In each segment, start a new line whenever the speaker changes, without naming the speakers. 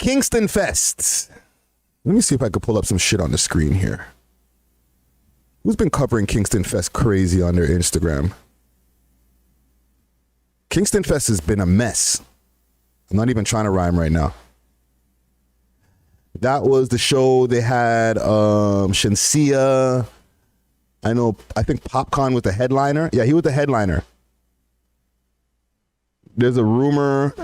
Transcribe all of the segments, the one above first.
Kingston Fest. Let me see if I could pull up some shit on the screen here. Who's been covering Kingston Fest crazy on their Instagram? Kingston Fest has been a mess. I'm not even trying to rhyme right now. That was the show. They had Shensia. I think Popcorn was the headliner. Yeah, he was the headliner. There's a rumor,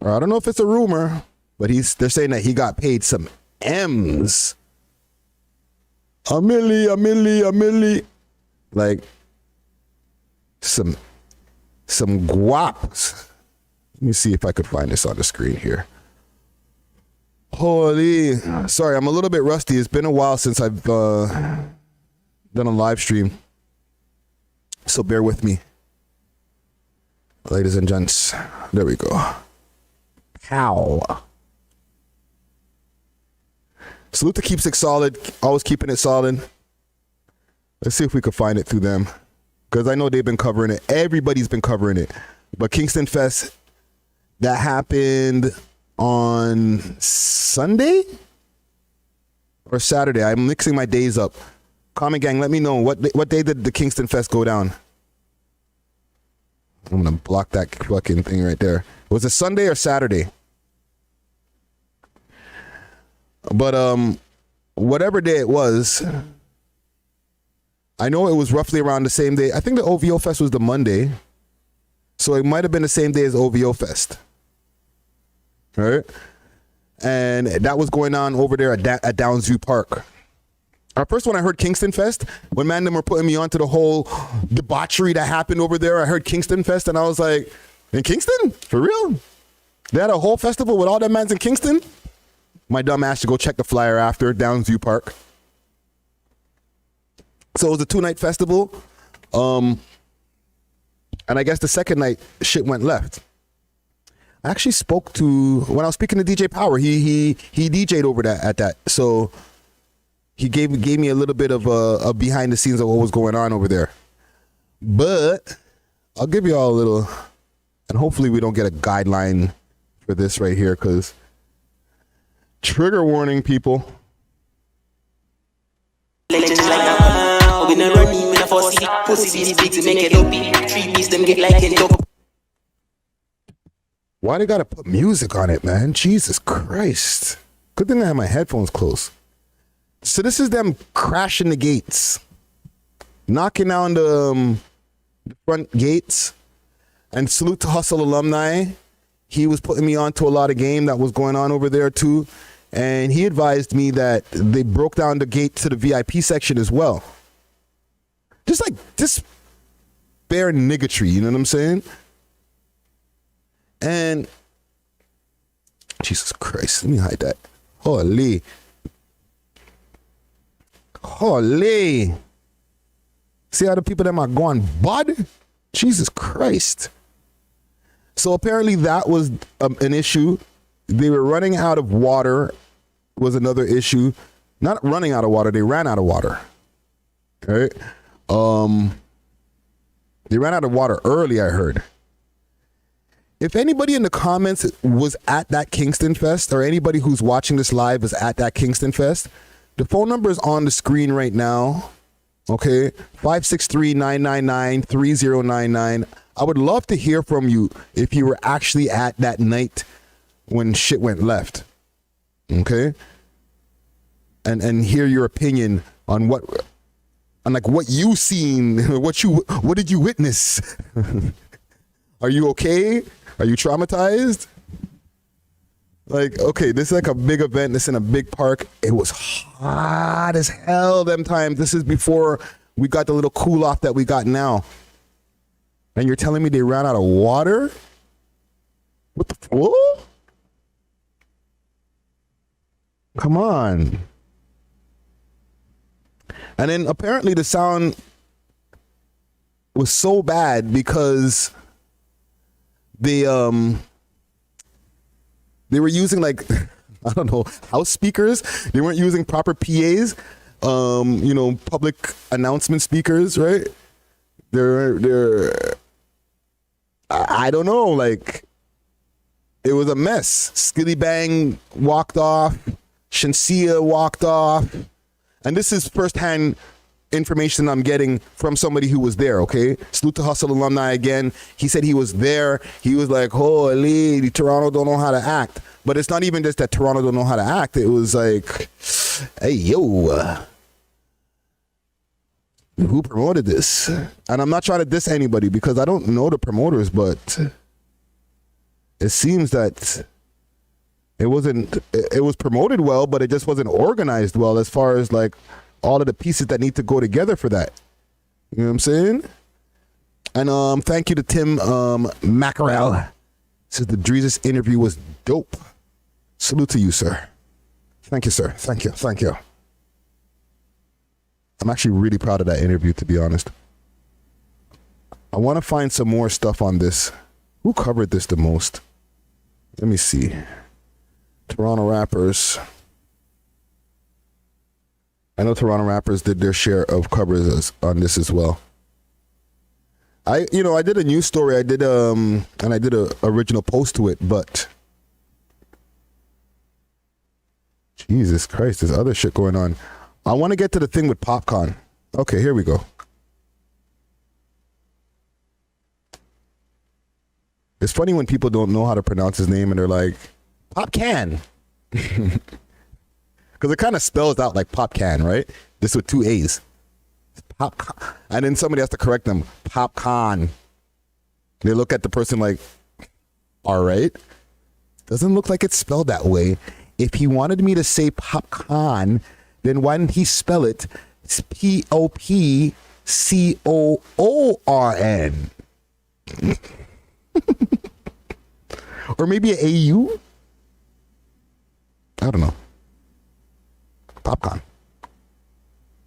or I don't know if it's a rumor, but they're saying that he got paid some M's. A milli. Like some guaps. Let me see if I could find this on the screen here. Holy, sorry, I'm a little bit rusty. It's been a while since I've done a live stream, so bear with me, ladies and gents. There we go. Pow. Salute to Keeps It Solid, always keeping it solid. Let's see if we can find it through them, because I know they've been covering it. Everybody's been covering it, but Kingston Fest, that happened on Sunday or Saturday. I'm mixing my days up. Comment gang, let me know what day did the Kingston Fest go down. I'm gonna block that fucking thing right there. Was it Sunday or Saturday? But whatever day it was, I know it was roughly around the same day. I think the OVO Fest was the Monday, so it might have been the same day as OVO Fest. All right, and that was going on over there at Downsview Park. First, when I heard Kingston Fest, when them were putting me onto the whole debauchery that happened over there, I heard Kingston Fest, and I was like, in Kingston? For real? They had a whole festival with all them mans in Kingston? My dumb ass to go check the flyer after, Downsview Park. So it was a 2-night festival. And I guess the second night, shit went left. I actually spoke to, when I was speaking to DJ Power, he DJ'd over at that. So he gave me a little bit of a behind the scenes of what was going on over there. But I'll give you all a little, and hopefully we don't get a guideline for this right here, because trigger warning, people. Why they gotta put music on it, man? Jesus Christ. Good thing I have my headphones close. So this is them crashing the gates, knocking down the front gates. And salute to Hustle Alumni. He was putting me onto a lot of game that was going on over there too. And he advised me that they broke down the gate to the VIP section as well. Just like this bare niggatry, you know what I'm saying? And Jesus Christ, let me hide that. Holy. See how the people that are going bud? Jesus Christ. So apparently that was an issue. They were running out of water was another issue. Not running out of water, they ran out of water. Okay. They ran out of water early, I heard. If anybody in the comments was at that Kingston Fest, or anybody who's watching this live is at that Kingston Fest, the phone number is on the screen right now. Okay, 563-999-3099. I would love to hear from you if you were actually at that night when shit went left. Okay, and hear your opinion on what you seen, what did you witness? Are you okay? Are you traumatized? Like, okay, this is like a big event. This in a big park. It was hot as hell them times. This is before we got the little cool off that we got now. And you're telling me they ran out of water? What the fuck? Come on. And then apparently the sound was so bad because they were using like, I don't know, house speakers. They weren't using proper PAs, public announcement speakers, right? I don't know, like, it was a mess. Skilly Bang walked off. Shansia walked off. And this is firsthand information I'm getting from somebody who was there, okay? Salute to Hustle alumni again. He said he was there. He was like, holy, Toronto don't know how to act. But it's not even just that Toronto don't know how to act. It was like, hey, yo, who promoted this? And I'm not trying to diss anybody because I don't know the promoters, but it seems that it was promoted well, but it just wasn't organized well as far as like all of the pieces that need to go together for that. You know what I'm saying? And thank you to Tim Mackerel. Says the Dreezus interview was dope. Salute to you, sir. Thank you, sir. Thank you. Thank you. I'm actually really proud of that interview, to be honest. I want to find some more stuff on this. Who covered this the most? Let me see. Toronto rappers. I know Toronto rappers did their share of covers on this as well. I did a news story. I did and I did a original post to it, but Jesus Christ, there's other shit going on. I want to get to the thing with Popcorn. Okay, here we go. It's funny when people don't know how to pronounce his name and they're like, Popcan. Because it kind of spells out like Popcan, right? This with two A's. Popcorn. And then somebody has to correct them. Popcorn. They look at the person like, all right. Doesn't look like it's spelled that way. If he wanted me to say popcorn, then why didn't he spell it Popcorn? Or maybe an AU? I don't know. Popcorn.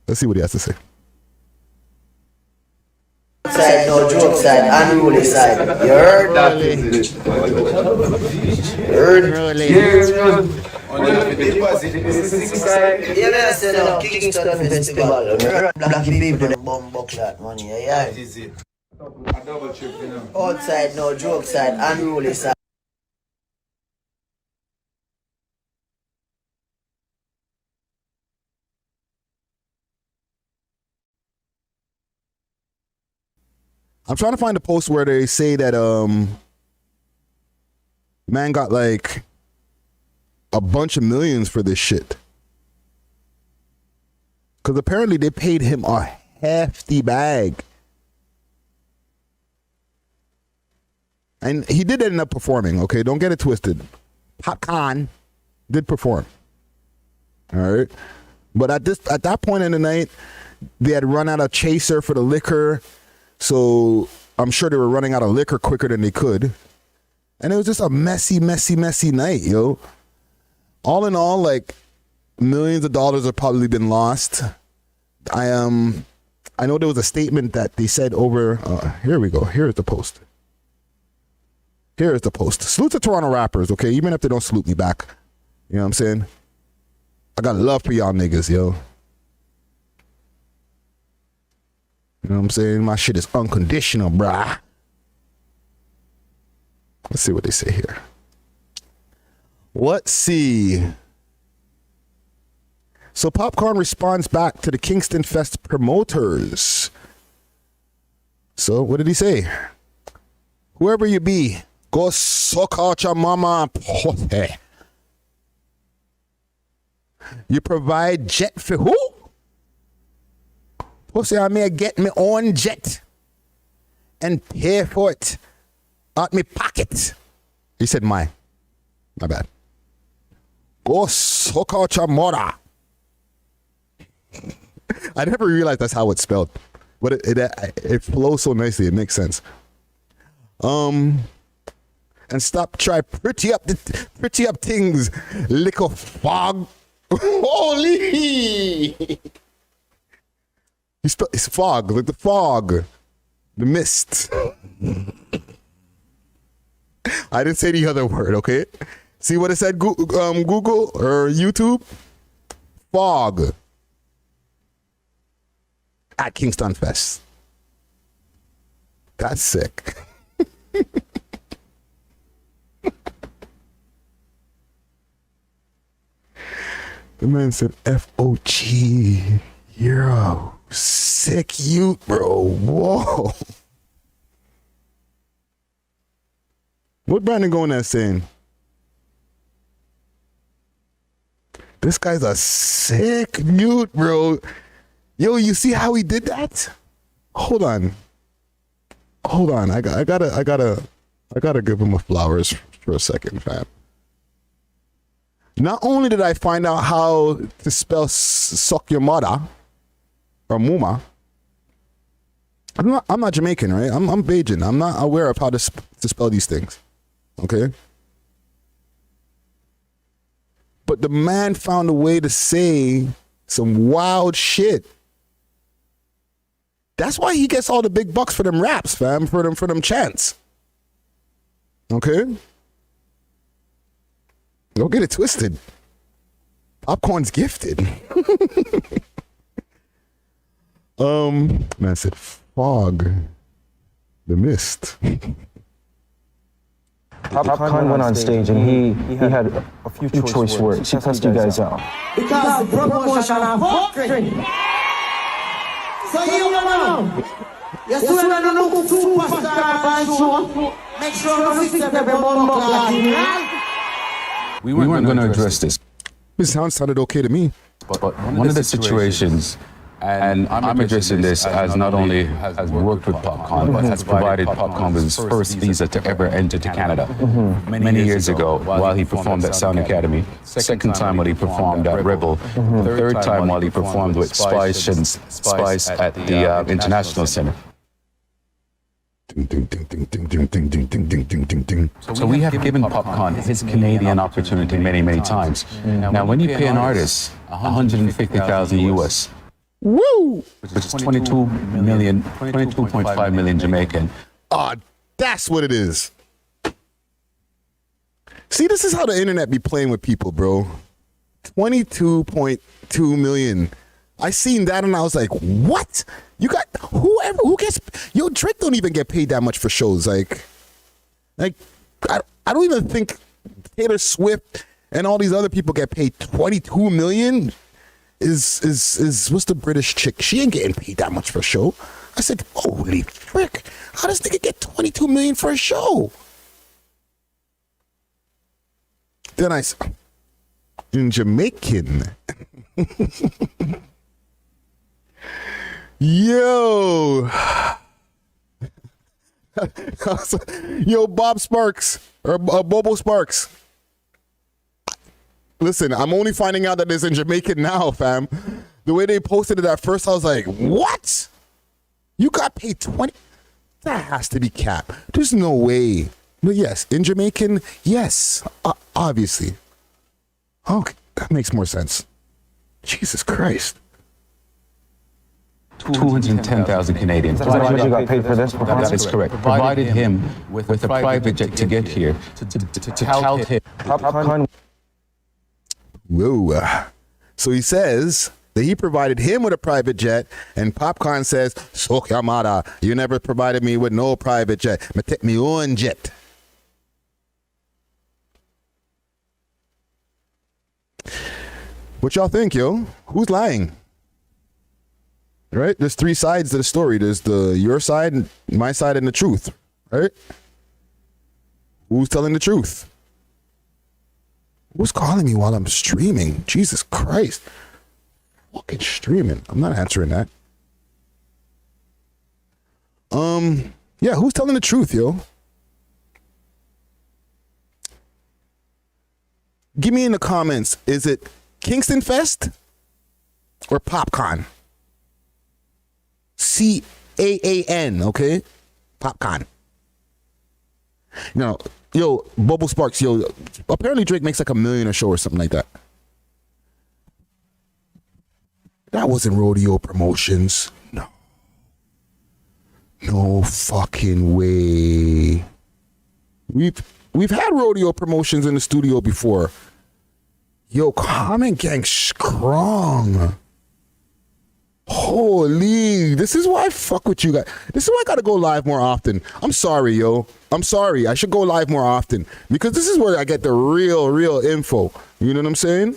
Let's see what he has to say.
Side, no joke side, unruly side. You heard? Yeah, man, I said no, Kingston Festival. Black people, them bomb buckshot money, yeah. Outside, no joke side, unruly side.
I'm trying to find a post where they say that man got like a bunch of millions for this shit. Because apparently they paid him a hefty bag. And he did end up performing, okay? Don't get it twisted. Popcorn did perform. All right? But at that point in the night, they had run out of chaser for the liquor. So I'm sure they were running out of liquor quicker than they could. And it was just a messy night, yo. All in all, like, millions of dollars have probably been lost. I know there was a statement that they said over, here we go. Here's the post. Here's the post. Salute to Toronto rappers, okay? Even if they don't salute me back. You know what I'm saying? I got love for y'all niggas, yo. You know what I'm saying? My shit is unconditional, brah. Let's see what they say here. Let's see. So Popcorn responds back to the Kingston Fest promoters. So what did he say? Whoever you be, go suck out your mama pussy. You provide jet for who? Pussy, I may get my own jet and pay for it out my pocket. He said my bad. Go suck out your mother. I never realized that's how it's spelled, but it flows so nicely. It makes sense. And stop try pretty up things, little fog. Holy. It's fog, like the fog, the mist. I didn't say the other word, okay? See what it said, Google or YouTube? Fog. At Kingston Fest. That's sick. The man said FOG. You're a sick youth, bro. Whoa. What Brandon going there saying? This guy's a sick youth, bro. Yo, you see how he did that? Hold on. I gotta give him a flowers for a second, fam. Not only did I find out how to spell suck your mother or muma, I'm not Jamaican, right? I'm Bajan. I'm not aware of how to spell these things. Okay? But the man found a way to say some wild shit. That's why he gets all the big bucks for them raps, fam, for them chants. Okay? Don't get it twisted. Popcorn's gifted. Man said fog. The mist.
Popcorn went on stage and he had a few choice words. He cussed you guys out.
Because the promotion of doctrine. So you know, yes, we are not looking superstar band show. Make sure we fix every bumble.
We weren't going to address this.
This sounded okay to me.
But one of the situations, and I'm addressing this as not only has worked with Popcorn, but has provided Popcorn with his first visa to ever enter to Canada. Many years ago, while he performed at Sound Academy, second time while he performed at Rebel, third time while he performed with Spice at the International Center. So we have given Popcorn his Canadian opportunity many times. Now, when you pay an artist $150,000 US,
Woo!
which is 22.5 million Jamaican.
That's what it is. See, this is how the internet be playing with people, bro. 22.2 million. I seen that and I was like, what? You got who gets, yo, Drake don't even get paid that much for shows. Like I don't even think Taylor Swift and all these other people get paid 22 million. Is what's the British chick? She ain't getting paid that much for a show. I said, holy frick, how does nigga get 22 million for a show? Then I said, in Jamaican. Yo. Yo, Bob Sparks or Bobo Sparks. Listen, I'm only finding out that it's in Jamaican now, fam. The way they posted it at first, I was like, what? You got paid 20? That has to be cap. There's no way. But yes, in Jamaican, yes, obviously. Okay, that makes more sense. Jesus Christ.
210,000 Canadian.
Is that how much you got paid for this performance?
That is correct. Provided him with a private jet to get here, to tout him.
Popcorn.
Whoa. So he says that he provided him with a private jet, and Popcorn says, "So Yamada, you never provided me with no private jet. Me take me own jet." What y'all think, yo? Who's lying? Right? There's three sides to the story. There's your side, my side, and the truth. Right? Who's telling the truth? Who's calling me while I'm streaming? Jesus Christ. Fucking streaming. I'm not answering that. Yeah, who's telling the truth, yo? Give me in the comments, is it Kingston Fest or Popcorn? CAAN, okay? Popcorn. No, yo, Bubble Sparks, yo, apparently Drake makes like $1 million a show or something like that. That wasn't Rodeo Promotions. No fucking way. We've had Rodeo Promotions in the studio before. Yo, Comment Gang strong. Holy, this is why I fuck with you guys. This is why I gotta go live more often. I'm sorry, yo. I'm sorry. I should go live more often because this is where I get the real info. You know what I'm saying?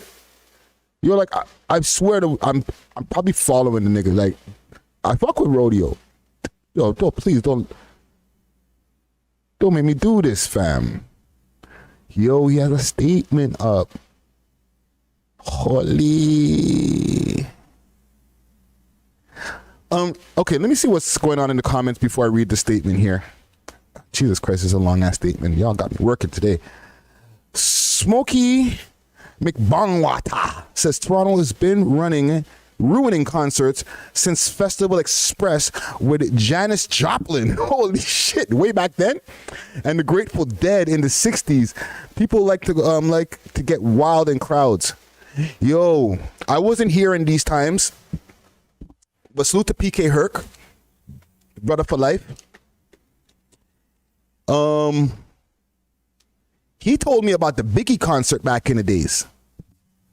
You're like, I swear to, I'm probably following the nigga. Like, I fuck with Rodeo. Yo, please don't make me do this, fam. Yo, he has a statement up. Holy. Okay, let me see what's going on in the comments before I read the statement here. Jesus Christ, it's a long ass statement. Y'all got me working today. Smokey McBongwata says Toronto has been ruining concerts since Festival Express with Janis Joplin. Holy shit, way back then. And the Grateful Dead in the 60s. People like to get wild in crowds. Yo, I wasn't here in these times. But salute to PK Herc, brother for life. He told me about the Biggie concert back in the days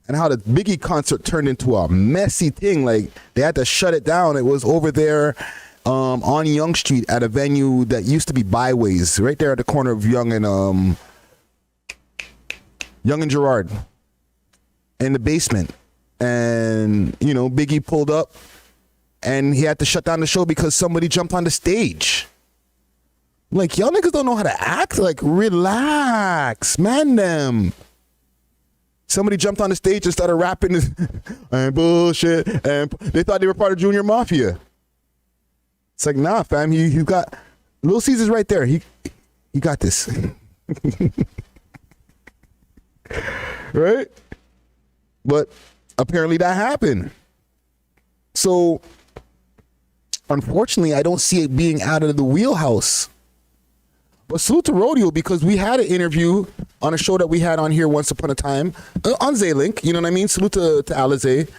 and how the Biggie concert turned into a messy thing. Like, they had to shut it down. It was over there on Yonge Street at a venue that used to be Byways, right there at the corner of Yonge and Gerard, in the basement. And, you know, Biggie pulled up and he had to shut down the show because somebody jumped on the stage. Like, y'all niggas don't know how to act. Like, relax, man. Them. Somebody jumped on the stage and started rapping and bullshit, and they thought they were part of Junior Mafia. It's like, nah, fam. He got Lil Caesar's right there. He got this, right? But apparently that happened. So, unfortunately, I don't see it being out of the wheelhouse. But salute to Rodeo, because we had an interview on a show that we had on here once upon a time on Z-Link. You know what I mean? Salute to Alizé.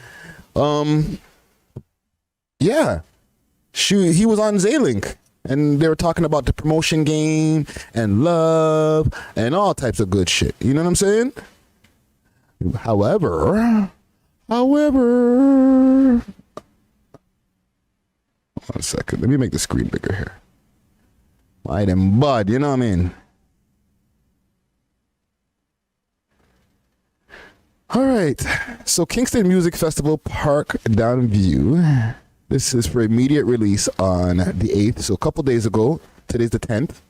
Yeah. He was on Z-Link. And they were talking about the promotion game and love and all types of good shit. You know what I'm saying? However, one second. Let me make the screen bigger here. Why them bud, you know what I mean? All right. So Kingston Music Festival Park Downview. This is for immediate release on the 8th. So a couple days ago. Today's the 10th.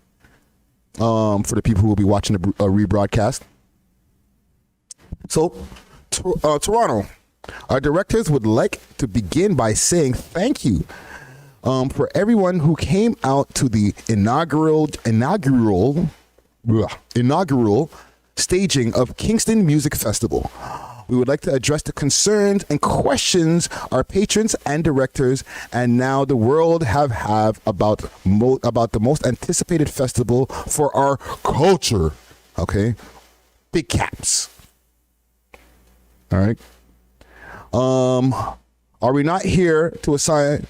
For the people who will be watching the rebroadcast. So, Toronto. Our directors would like to begin by saying thank you for everyone who came out to the inaugural staging of Kingston Music Festival. We would like to address the concerns and questions our patrons and directors and now the world have about the most anticipated festival for our culture. Okay? Big caps. All right? We are not here to assign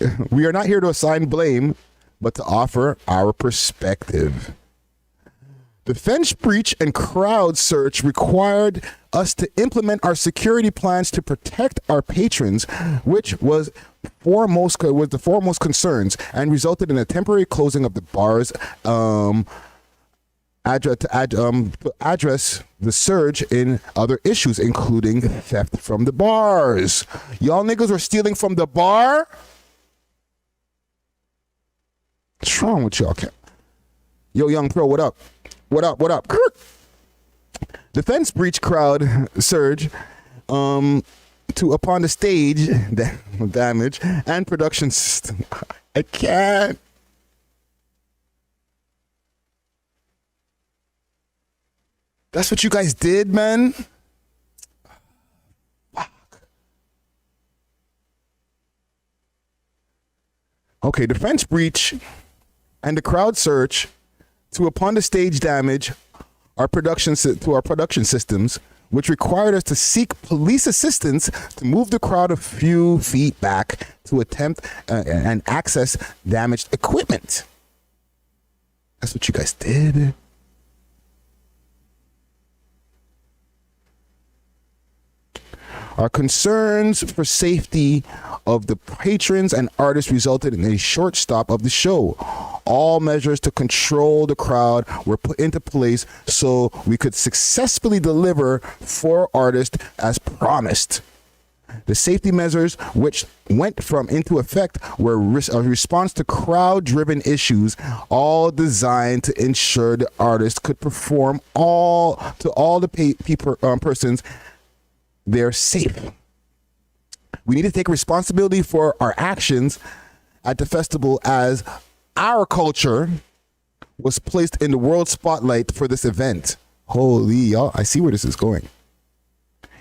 blame, but to offer our perspective. The fence breach and crowd search required us to implement our security plans to protect our patrons, which was the foremost concerns, and resulted in a temporary closing of the bars to address the surge in other issues, including theft from the bars. Y'all niggas were stealing from the bar? What's wrong with y'all? Yo, Young Pro, what up? What up? The fence breach crowd surge upon the stage damage and production system. I can't. That's what you guys did, man? Fuck. Okay, the fence breach and the crowd search upon the stage damage our production systems, which required us to seek police assistance to move the crowd a few feet back to attempt and access damaged equipment. That's what you guys did. Our concerns for safety of the patrons and artists resulted in a short stop of the show. All measures to control the crowd were put into place so we could successfully deliver for artists as promised. The safety measures which went from into effect were a response to crowd-driven issues, all designed to ensure the artist could perform all the persons they're safe. We need to take responsibility for our actions at the festival, as our culture was placed in the world spotlight for this event. Holy, y'all, I see where this is going.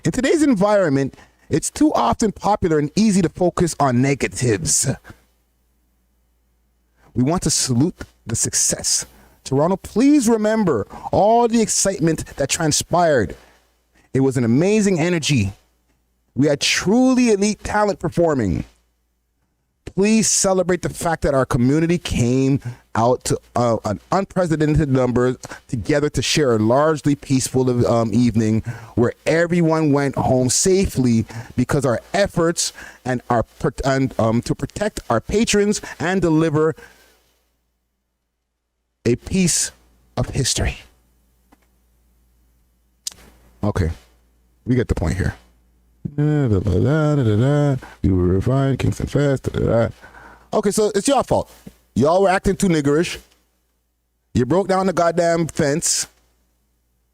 In today's environment, it's too often popular and easy to focus on negatives. We want to salute the success. Toronto, please remember all the excitement that transpired. It was an amazing energy. We had truly elite talent performing. Please celebrate the fact that our community came out to an unprecedented number together to share a largely peaceful evening where everyone went home safely because our efforts and to protect our patrons and deliver a piece of history. Okay, we get the point here. We were refined, Kingston Fest. Okay, so it's your fault. Y'all were acting too niggerish. You broke down the goddamn fence.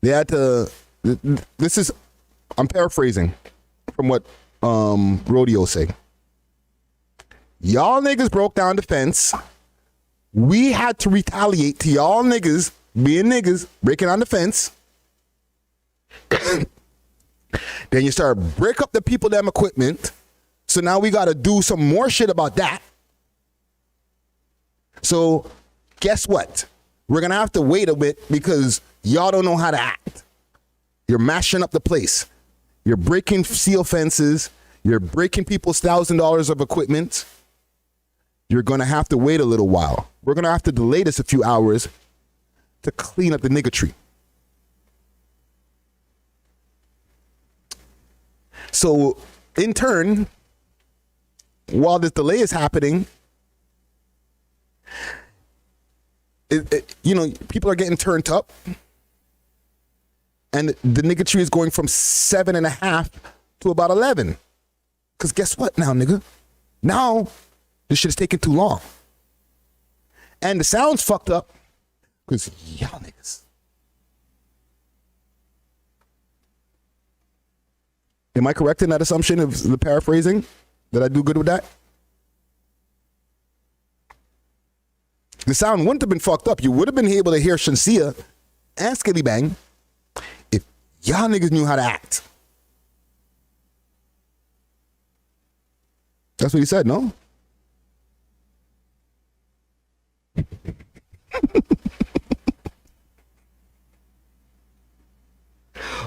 They had to. This is. I'm paraphrasing from what Rodeo say. Y'all niggas broke down the fence. We had to retaliate to y'all niggas being niggas breaking on the fence. Then you start break up the people damn equipment. So now we got to do some more shit about that. So guess what? We're going to have to wait a bit because y'all don't know how to act. You're mashing up the place. You're breaking steel fences. You're breaking people's $1,000 of equipment. You're going to have to wait a little while. We're going to have to delay this a few hours to clean up the niggatry. So, in turn, while this delay is happening, people are getting turned up, and the niggatry is going from 7.5 to about 11. Because guess what now, nigga? Now, this shit is taking too long. And the sound's fucked up because y'all niggas. Am I correct in that assumption of the paraphrasing? Did I do good with that? The sound wouldn't have been fucked up. You would have been able to hear Shansia and Skilly Bang if y'all niggas knew how to act. That's what he said, no?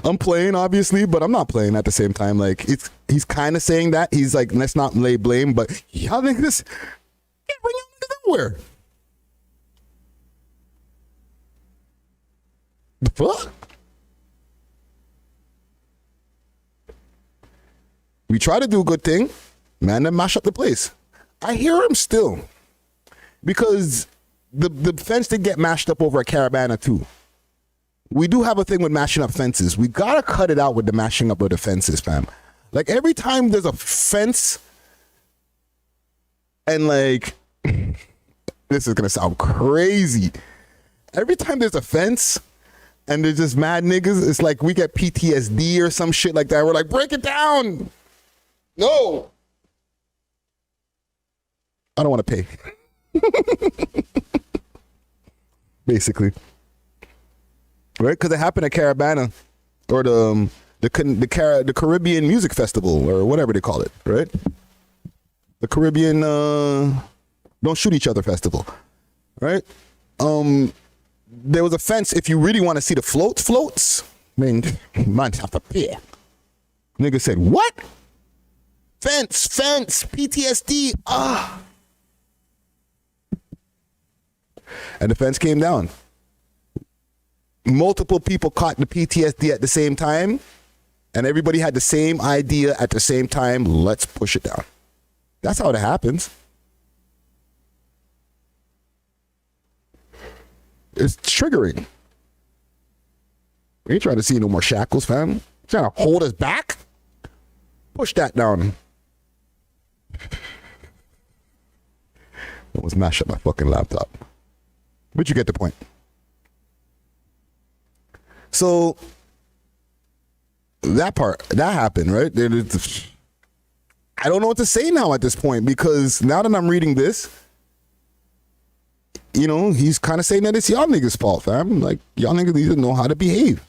I'm playing, obviously, but I'm not playing at the same time. Like, he's kind of saying that. He's like, let's not lay blame, but y'all niggas can't bring y'all niggas nowhere. The fuck? We try to do a good thing, man, then mash up the place. I hear him still. Because the fence did get mashed up over at Caravana too. We do have a thing with mashing up fences. We gotta cut it out with the mashing up of the fences, fam. Like every time there's a fence and like, this is gonna sound crazy. Every time there's a fence and there's just mad niggas, it's like we get PTSD or some shit like that. We're like, break it down. No. I don't want to pay. Basically. Right? Because it happened at Caravana or the Caribbean Music Festival or whatever they call it, right? The Caribbean Don't Shoot Each Other Festival, right? There was a fence. If you really want to see the floats, I mean, man, have to pay. Nigga said, what? Fence, PTSD, And the fence came down. Multiple people caught the PTSD at the same time, and everybody had the same idea at the same time. Let's push it down. That's how it happens. It's triggering. We ain't trying to see no more shackles, fam. Trying to hold us back. push that down. Almost mash up my fucking laptop. But you get the point. So that happened, right? I don't know what to say now at this point, because now that I'm reading this, you know, he's kind of saying that it's y'all niggas' fault, fam. Like, y'all niggas need to know how to behave.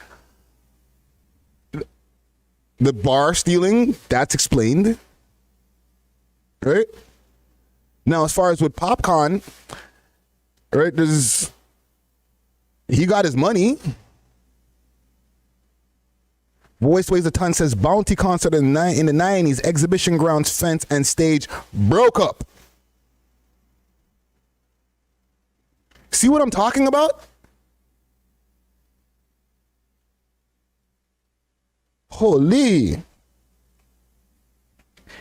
The bar stealing, that's explained, right? Now, as far as with Popcorn, right, he got his money. Voice Weighs a Ton says bounty concert in the 90s, exhibition grounds, fence, and stage broke up. See what I'm talking about? Holy.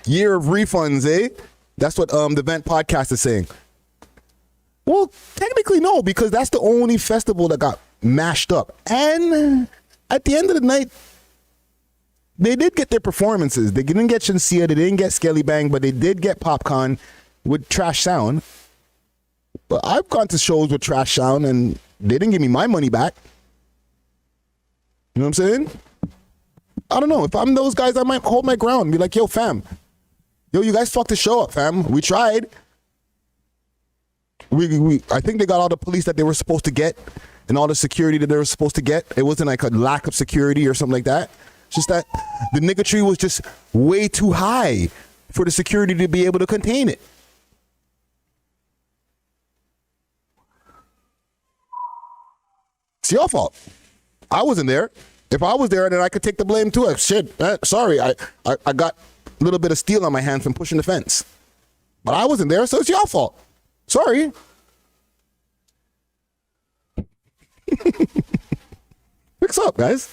Year of refunds, eh? That's what the Vent podcast is saying. Well, technically no, because that's the only festival that got mashed up. And at the end of the night, they did get their performances. They didn't get Shinsia, they didn't get Skelly Bang, but they did get Popcorn with trash sound. But I've gone to shows with trash sound and they didn't give me my money back. You know what I'm saying? I don't know. If I'm those guys, I might hold my ground and be like, yo, fam. Yo, you guys fucked the show up, fam. We tried. I think they got all the police that they were supposed to get and all the security that they were supposed to get. It wasn't like a lack of security or something like that. It's just that the nigga tree was just way too high for the security to be able to contain it. It's your fault. I wasn't there. If I was there, then I could take the blame too. Sorry, I got a little bit of steel on my hands from pushing the fence. But I wasn't there, so it's your fault. Sorry. Fix up, guys.